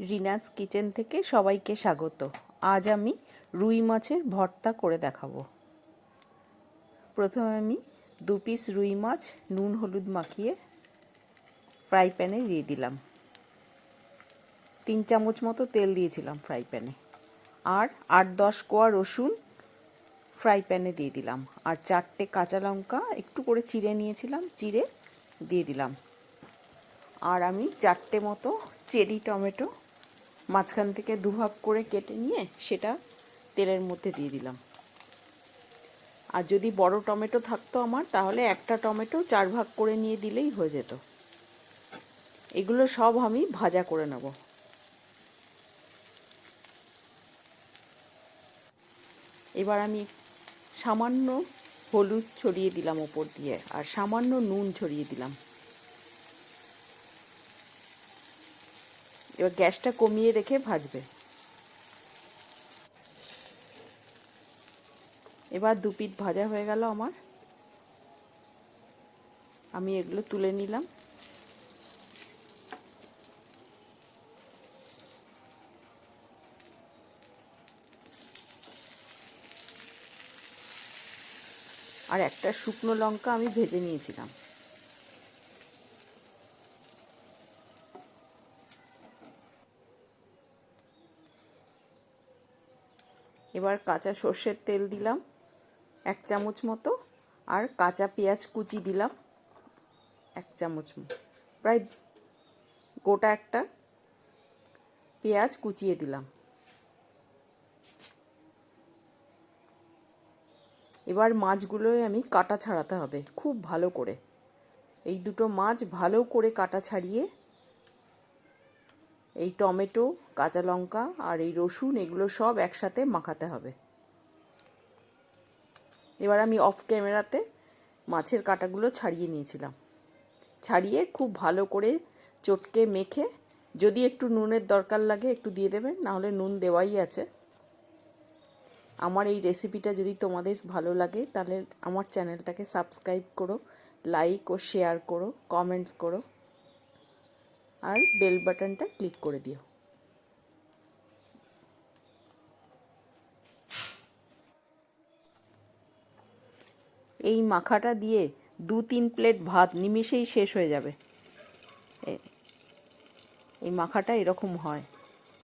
Rina's kitchen থেকে সবাইকে স্বাগত। আজ আমি রুই মাছের ভর্তা করে দেখাবো। প্রথমে আমি 2 পিস রুই মাছ নুন হলুদ মাখিয়ে ফ্রাই প্যানে দিয়ে দিলাম। 3 চামচ মতো তেল দিয়েছিলাম ফ্রাই প্যানে। আর 8-10 কোয়া রসুন ফ্রাই প্যানে দিয়ে দিলাম। আর 4টে কাঁচা লঙ্কা একটু করে চিড়ে নিয়েছিলাম, চিড়ে দিয়ে দিলাম। আর আমি 4টে মতো চেরি টমেটো মাঝখান থেকে দুভাগ করে কেটে নিয়ে সেটা তেলের মধ্যে দিয়ে দিলাম। আর যদি বড় টমেটো থাকতো আমার, তাহলে একটা টমেটো 4 ভাগ করে নিয়ে দিলেই হয়ে যেত। এগুলো সব আমি ভাজা করে নেব। এবার আমি সামান্য হলুদ ছড়িয়ে দিলাম ওপর দিয়ে, আর সামান্য নুন ছড়িয়ে দিলাম। এবার গ্যাসটা কমিয়ে রেখে ভাজবে। এবার 2 পিঠ ভাজা হয়ে গেল আমার। আমি এগুলো তুলে নিলাম। আর একটা শুকনো লঙ্কা আমি ভেজে নিয়েছিলাম। এবার কাঁচা সর্ষের তেল দিলাম 1 চামচ মতো, আর কাঁচা পেঁয়াজ কুচি দিলাম 1 চামচ, প্রায় গোটা একটা পেঁয়াজ কুচিয়ে দিলাম। এবার মাছগুলোই আমি কাটা ছাড়াতে হবে খুব ভালো করে। এই দুটো মাছ ভালো করে কাটা ছাড়িয়ে এই টমেটো, কাঁচা লঙ্কা আর এই রসুন এগুলো সব একসাথে মাখাতে হবে। এবার আমি অফ ক্যামেরাতে মাছের কাটাগুলো ছাড়িয়ে নিয়েছিলাম। ছাড়িয়ে খুব ভালো করে চটকে মেখে, যদি একটু নুনের দরকার লাগে একটু দিয়ে দেবেন, নাহলে নুন দেওয়াই আছে। আমার এই রেসিপিটা যদি তোমাদের ভালো লাগে তাহলে আমার চ্যানেলটাকে সাবস্ক্রাইব করো, লাইক ও শেয়ার করো, কমেন্টস করো, আর বেল বাটনটা ক্লিক করে দিও। এই মাখাটা দিয়ে 2-3 প্লেট ভাত নিমিষেই শেষ হয়ে যাবে। এই মাখাটা এরকম হয়।